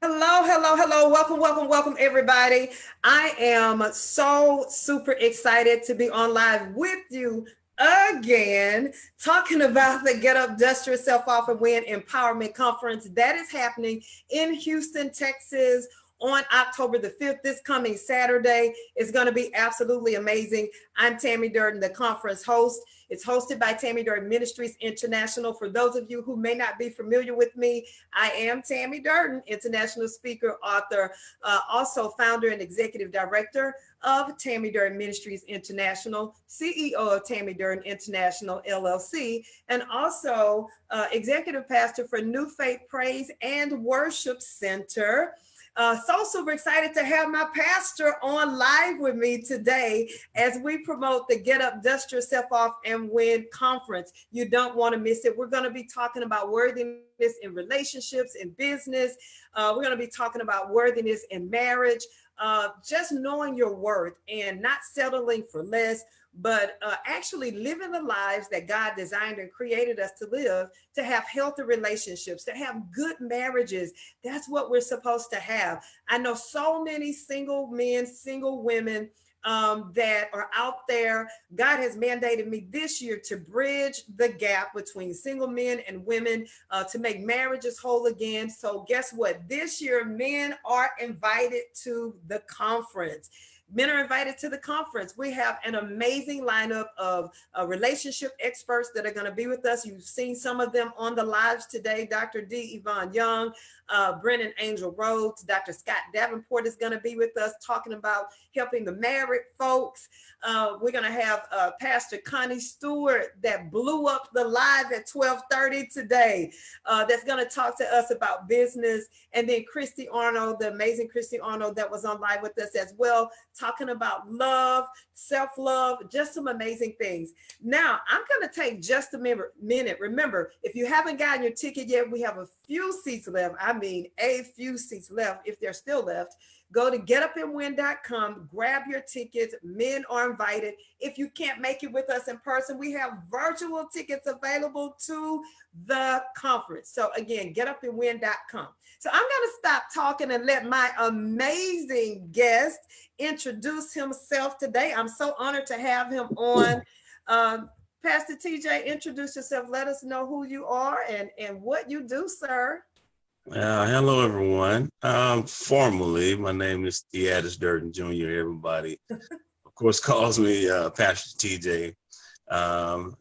Hello, hello, hello. Welcome, welcome, welcome, everybody. I am so super excited to be on live with you again, talking about the Get Up, Dust Yourself Off and Win Empowerment Conference that is happening in Houston, Texas on October the 5th, this coming Saturday. It's going to be absolutely amazing. I'm Tammy Durden, the conference host. It's hosted by Tammy Durden Ministries International. For those of you who may not be familiar with me, I am Tammy Durden, international speaker, author, also founder and executive director of Tammy Durden Ministries International, CEO of Tammy Durden International LLC, and also executive pastor for New Faith Praise and Worship Center. So super excited to have my pastor on live with me today as we promote the Get Up, Dust Yourself Off and Win conference. You don't want to miss it. We're going to be talking about worthiness in relationships, in business. We're going to be talking about worthiness in marriage, just knowing your worth and not settling for less, but actually living the lives that God designed and created us to live, to have healthy relationships, to have good marriages. That's what we're supposed to have. I know so many single men, single women that are out there. God has mandated me this year to bridge the gap between single men and women, to make marriages whole again. So guess what? This year, men are invited to the conference. Men are invited to the conference. We have an amazing lineup of relationship experts that are going to be with us. You've seen some of them on the lives today. Dr. D. Yvonne Young, Brennan Angel Rhodes, Dr. Scott Davenport is going to be with us talking about helping the married folks. We're going to have Pastor Connie Stewart that blew up the live at 12:30 today. That's going to talk to us about business. And then Christy Arnold, the amazing Christy Arnold that was on live with us as well, talking about love, self-love, just some amazing things. Now, I'm going to take just a minute. Remember, if you haven't gotten your ticket yet, we have a few seats left. I mean, a few seats left, if they're still left. Go to getupandwin.com, grab your tickets. Men are invited. If you can't make it with us in person, we have virtual tickets available to the conference. So again, getupandwin.com. So I'm going to stop talking and let my amazing guest introduce himself today. I'm so honored to have him on. Pastor TJ, introduce yourself. Let us know who you are and what you do, sir. Hello, everyone. Formally, my name is Theadis Durden Jr. Everybody, of course, calls me Pastor TJ. I'm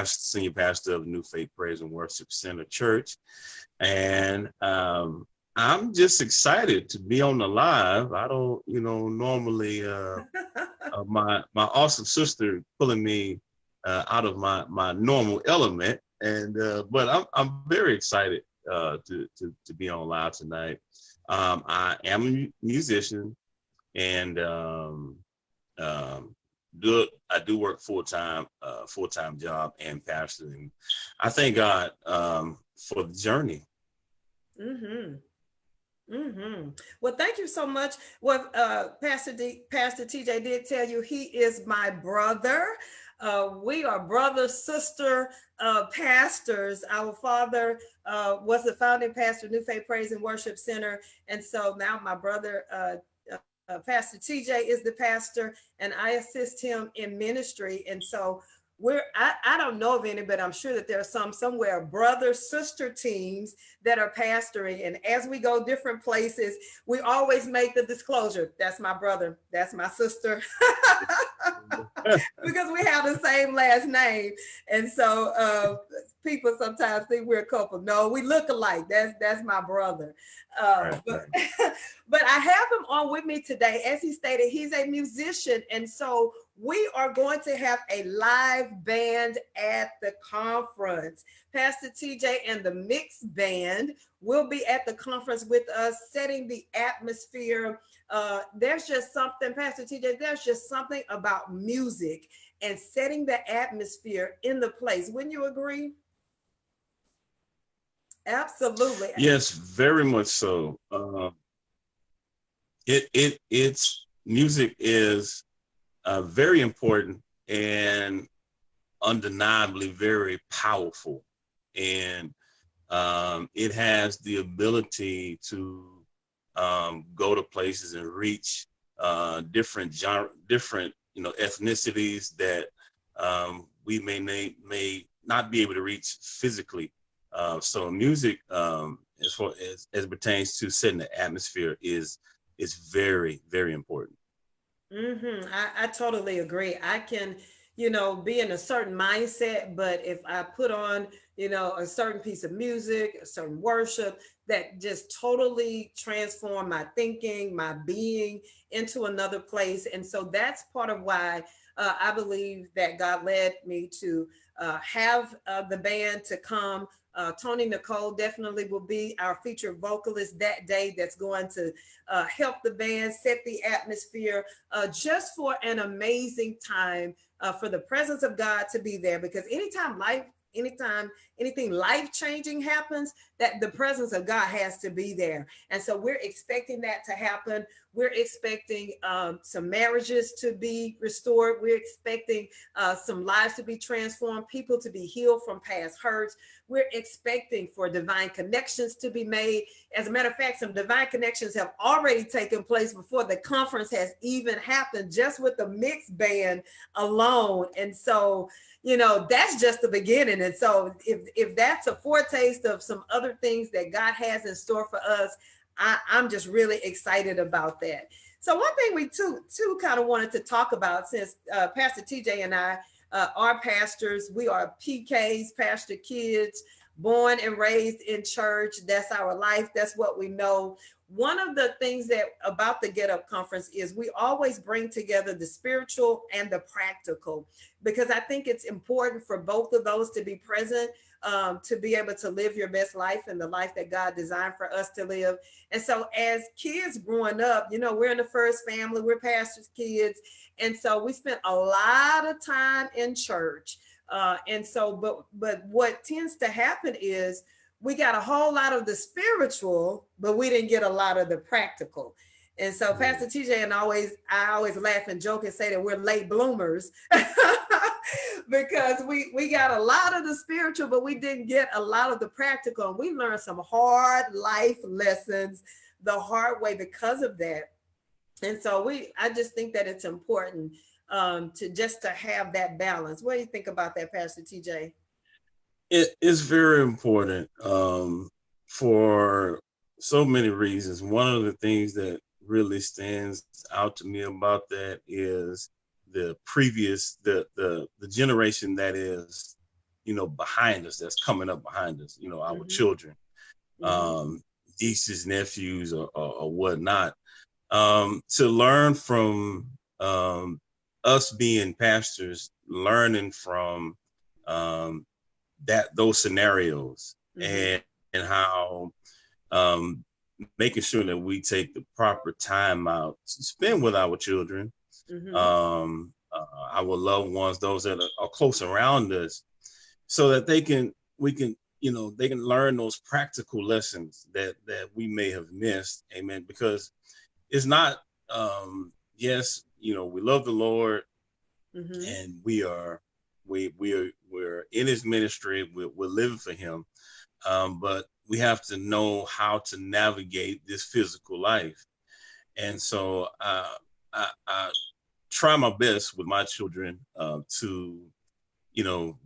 senior pastor of New Faith Praise and Worship Center Church. And I'm just excited to be on the live. I don't, normally my awesome sister pulling me out of my normal element. And but I'm very excited to be on live tonight. I am a musician and I do work full-time job and pastoring. I thank God for the journey. Well, thank you so much. Well, Pastor TJ did tell you he is my brother. We are brother, sister, pastors. Our father was the founding pastor of New Faith Praise and Worship Center. And so now my brother, Pastor TJ is the pastor, and I assist him in ministry. And so I don't know of any, but I'm sure that there are some somewhere, brother, sister teams that are pastoring. And as we go different places, we always make the disclosure. That's my brother. That's my sister. Because we have the same last name. And so people sometimes think we're a couple. No, we look alike. That's my brother. But I have him on with me today. As he stated, he's a musician. And so we are going to have a live band at the conference. Pastor TJ and the Mix Band will be at the conference with us, setting the atmosphere. There's just something, Pastor TJ, there's just something about music and setting the atmosphere in the place. Wouldn't you agree? Absolutely. Yes, very much so. It's music is very important and undeniably very powerful, and it has the ability to go to places and reach different ethnicities that we may not be able to reach physically. So music, as far as pertains to setting the atmosphere, is very, very important. I totally agree. I can, be in a certain mindset, but if I put on, a certain piece of music, a certain worship that just totally transform my thinking, my being into another place. And so that's part of why I believe that God led me to have the band to come. Tony Nicole definitely will be our featured vocalist that day. That's going to help the band set the atmosphere just for an amazing time, for the presence of God to be there. Because anytime anything life changing happens, that the presence of God has to be there. And so we're expecting that to happen. We're expecting some marriages to be restored. We're expecting some lives to be transformed, people to be healed from past hurts. We're expecting for divine connections to be made. As a matter of fact, some divine connections have already taken place before the conference has even happened, just with the mixed band alone. And so, that's just the beginning. And so if that's a foretaste of some other things that God has in store for us, I'm just really excited about that. So one thing we too kind of wanted to talk about, since Pastor TJ and I are pastors, we are PKs, pastor kids, born and raised in church. That's our life. That's what we know. One of the things that about the Get Up Conference is we always bring together the spiritual and the practical, because I think it's important for both of those to be present, to be able to live your best life and the life that God designed for us to live. And so as kids growing up, we're in the first family, we're pastors' kids. And so we spent a lot of time in church. And so, but what tends to happen is we got a whole lot of the spiritual, but we didn't get a lot of the practical. And so Pastor TJ and I always laugh and joke and say that we're late bloomers because we got a lot of the spiritual, but we didn't get a lot of the practical. And we learned some hard life lessons the hard way because of that. And so I just think that it's important to have that balance. What do you think about that, Pastor TJ? It is very important for so many reasons. One of the things that really stands out to me about that is the generation that is, behind us, that's coming up behind us, our children, nieces, nephews, or whatnot, to learn from us being pastors, learning from those scenarios, and how making sure that we take the proper time out to spend with our children, our loved ones, those that are close around us, so that they can learn those practical lessons that we may have missed. Amen. Because it's not, yes, we love the Lord, and we're in his ministry, we're living for him, but we have to know how to navigate this physical life. And so I try my best with my children to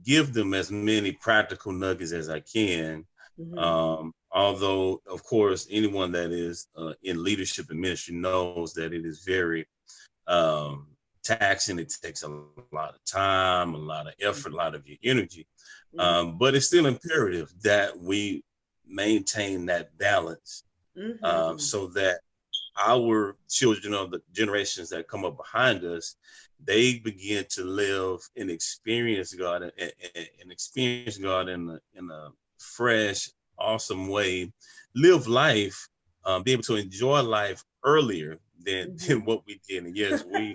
give them as many practical nuggets as I can. Although, of course, anyone that is in leadership and ministry knows that it is very taxing. It takes a lot of time, a lot of effort, a lot of your energy. But it's still imperative that we maintain that balance, so that our children, of the generations that come up behind us, they begin to live and experience God, and experience God in a fresh, awesome way, live life, be able to enjoy life earlier than what we did. And yes, we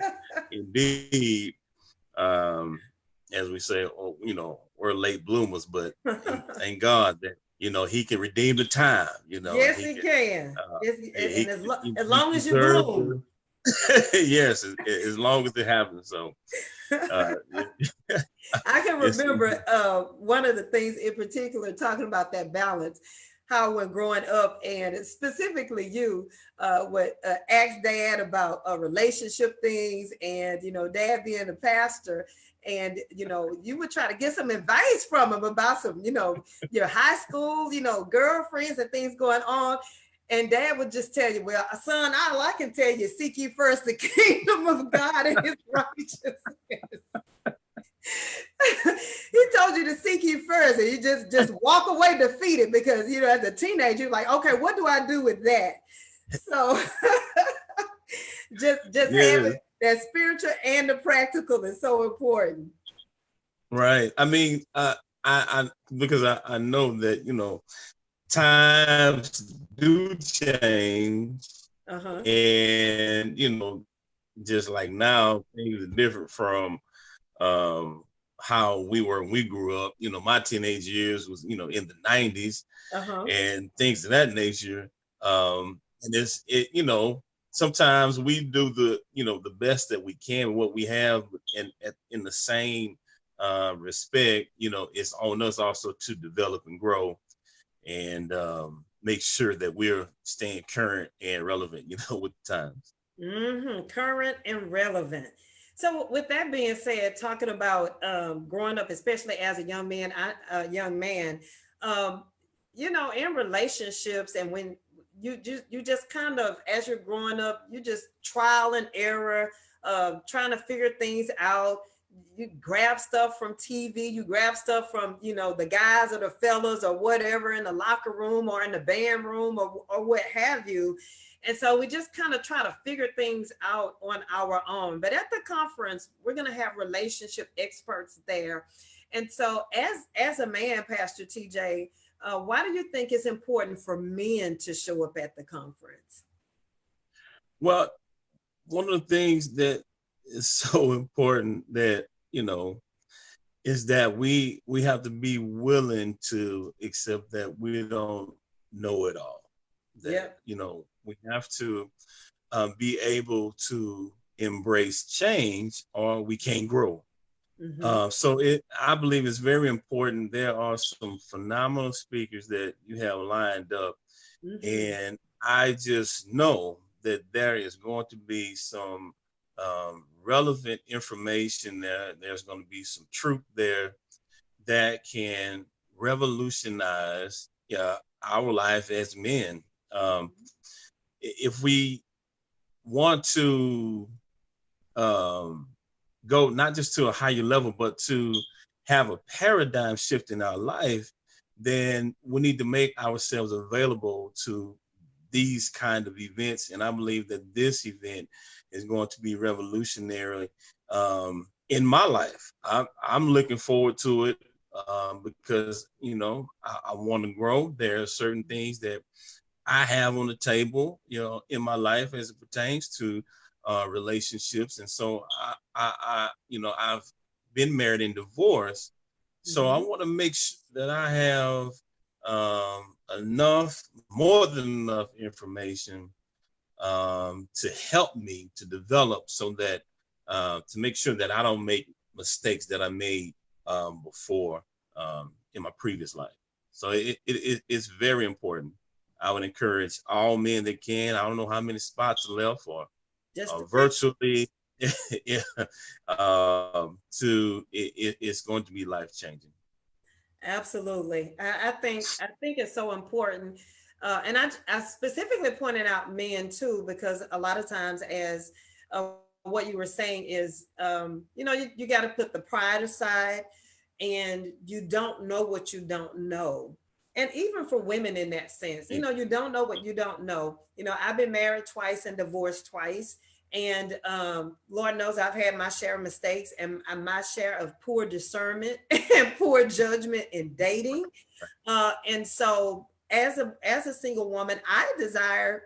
indeed, as we say, we're late bloomers, but thank God that he can redeem the time. Yes, he can. Yes, as long as you bloom. bloom. Yes, as long as it happens. So I can remember one of the things in particular, talking about that balance. how when growing up, and specifically you, would ask dad about relationship things, and dad being a pastor, and you would try to get some advice from him about some, your high school, girlfriends and things going on. And dad would just tell you, well, son, all I can tell you, seek ye first the kingdom of God and his righteousness. He told you to seek ye first, and you just walk away defeated because as a teenager, you're like, okay, what do I do with that? So just Yeah, having that spiritual and the practical is so important. right. I mean, I because I know that times do change, Uh-huh. and just like now, things are different from um, how we were when we grew up. My teenage years was in the '90s Uh-huh. and things of that nature. And sometimes we do the best that we can with what we have, and in the same respect, it's on us also to develop and grow, and make sure that we're staying current and relevant, with the times. Current and relevant. So, with that being said, talking about growing up, especially as a young man, um, in relationships, and when you just kind of, as you're growing up, you just trial and error, trying to figure things out. You grab stuff from TV, you grab stuff from the guys or the fellas or whatever in the locker room or in the band room or what have you. And so we just kind of try to figure things out on our own. But at the conference, we're going to have relationship experts there. And so as a man, Pastor TJ, why do you think it's important for men to show up at the conference? Well, one of the things that is so important that is that we have to be willing to accept that we don't know it all. That Yep. we have to be able to embrace change, or we can't grow. Mm-hmm. I believe it's very important. There are some phenomenal speakers that you have lined up, Mm-hmm. and I just know that there is going to be some relevant information there. There's going to be some truth there that can revolutionize our life as men. Um, if we want to um, go not just to a higher level, but to have a paradigm shift in our life, then we need to make ourselves available to these kind of events. And I believe that this event is going to be revolutionary in my life. I'm looking forward to it because, I want to grow. There are certain things that I have on the table, in my life as it pertains to relationships. And so I've been married and divorced. So I Mm-hmm. want to make sure that I have more than enough information to help me to develop, so that to make sure that I don't make mistakes that I made before in my previous life. So it's very important. I would encourage all men that can. I don't know how many spots are left, or Just a few. virtually. Yeah, it's going to be life changing. Absolutely. I think it's so important. And I specifically pointed out men too, because a lot of times, as what you were saying is, you got to put the pride aside, and you don't know what you don't know. And even for women in that sense, you don't know what you don't know. I've been married twice and divorced twice. And Lord knows I've had my share of mistakes and my share of poor discernment and poor judgment in dating. And so as a single woman, I desire,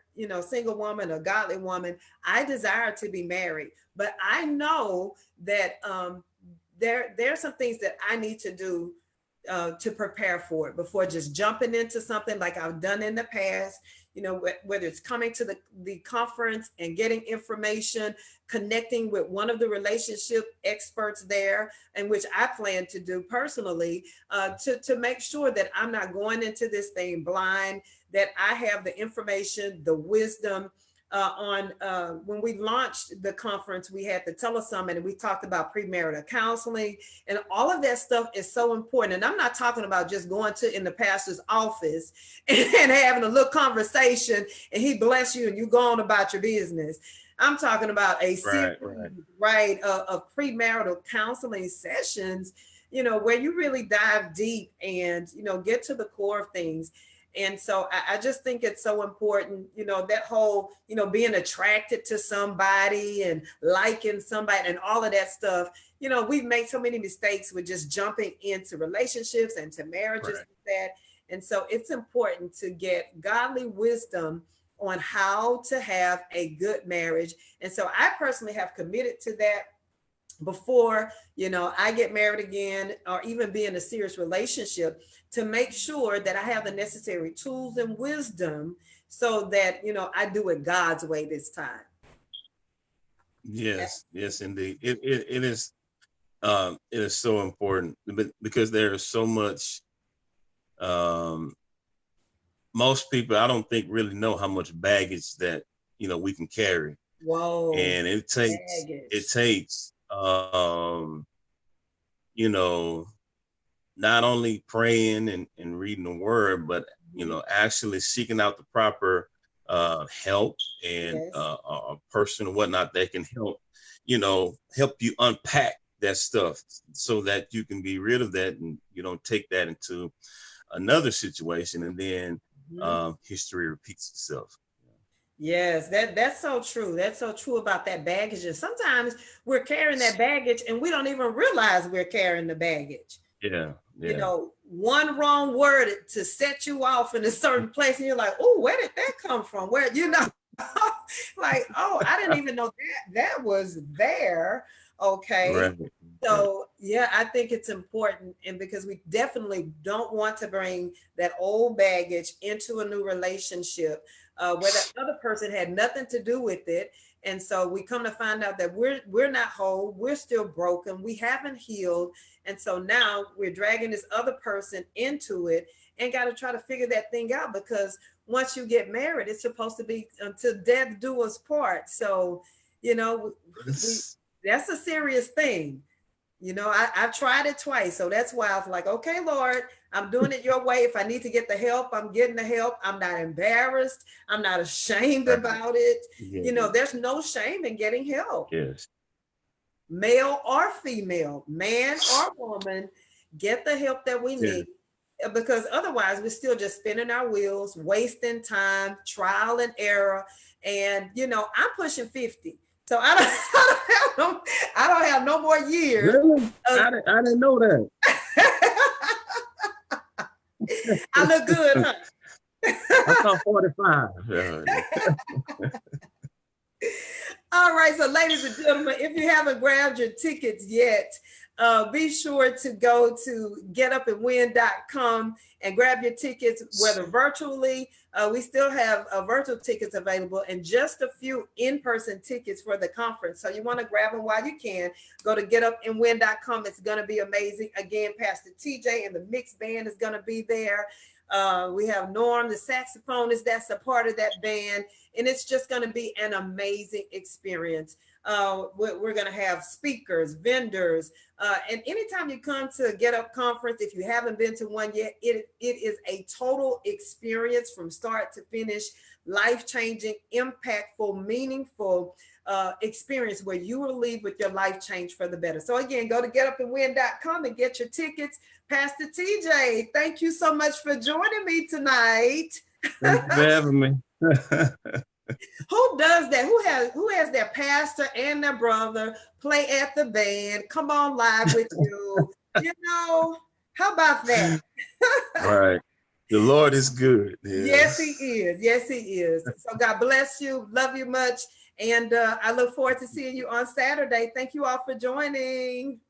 single woman, a godly woman, I desire to be married. But I know that there's some things that I need to do to prepare for it before just jumping into something like I've done in the past. Whether it's coming to the conference and getting information, connecting with one of the relationship experts there, and which I plan to do personally, to make sure that I'm not going into this thing blind, that I have the information, the wisdom. When we launched the conference, we had the telesummit and we talked about premarital counseling, and all of that stuff is so important. And I'm not talking about just going to in the pastor's office and having a little conversation and he bless you and you go on about your business. I'm talking about a series, right, of premarital counseling sessions, where you really dive deep and, get to the core of things. And so I just think it's so important, that whole, being attracted to somebody and liking somebody and all of that stuff. We've made so many mistakes with just jumping into relationships and to marriages with that. And so it's important to get godly wisdom on how to have a good marriage. And so I personally have committed to that before, I get married again or even be in a serious relationship, to make sure that I have the necessary tools and wisdom so that, I do it God's way this time. Yes, indeed. It is so important, because there is so much, most people, I don't think, really know how much baggage that, we can carry. Whoa. And it takes, not only praying and reading the word, but, actually seeking out the proper help and a person or whatnot that can help you unpack that stuff so that you can be rid of that and you don't take that into another situation, and then history repeats itself. Yes, that's so true. That's so true about that baggage. And sometimes we're carrying that baggage and we don't even realize we're carrying the baggage. Yeah. One wrong word to set you off in a certain place, and you're like, oh, where did that come from? Where, like, oh, I didn't even know that was there. Okay. Right. So yeah, I think it's important, and because we definitely don't want to bring that old baggage into a new relationship where that other person had nothing to do with it. And so we come to find out that we're not whole, we're still broken, we haven't healed. And so now we're dragging this other person into it and got to try to figure that thing out, because once you get married, it's supposed to be until death do us part. So, that's a serious thing. I've tried it twice. So that's why I was like, okay, Lord, I'm doing it your way. If I need to get the help, I'm getting the help. I'm not embarrassed. I'm not ashamed about it. Yeah. There's no shame in getting help. Yes. Male or female, man or woman, get the help that we need. Because otherwise we're still just spinning our wheels, wasting time, trial and error. And, I'm pushing 50. So I don't have no more years. Really? I didn't know that. I look good, huh? I thought 45. All right, so ladies and gentlemen, if you haven't grabbed your tickets yet, be sure to go to getupandwin.com and grab your tickets, whether virtually. We still have virtual tickets available and just a few in-person tickets for the conference. So you want to grab them while you can. Go to getupandwin.com. It's going to be amazing. Again, Pastor TJ and the mixed band is going to be there. We have Norm, the saxophonist, that's a part of that band. And it's just going to be an amazing experience. We're going to have speakers, vendors, and anytime you come to a Get Up conference, if you haven't been to one yet, it is a total experience from start to finish, life-changing, impactful, meaningful experience where you will leave with your life changed for the better. So again, go to getupandwin.com and get your tickets. Pastor TJ, thank you so much for joining me tonight. Thanks for having me. Who does that? Who has their pastor and their brother play at the band, come on live with you? How about that? Right. The Lord is good. Yes, he is. Yes, he is. So God bless you. Love you much. And I look forward to seeing you on Saturday. Thank you all for joining.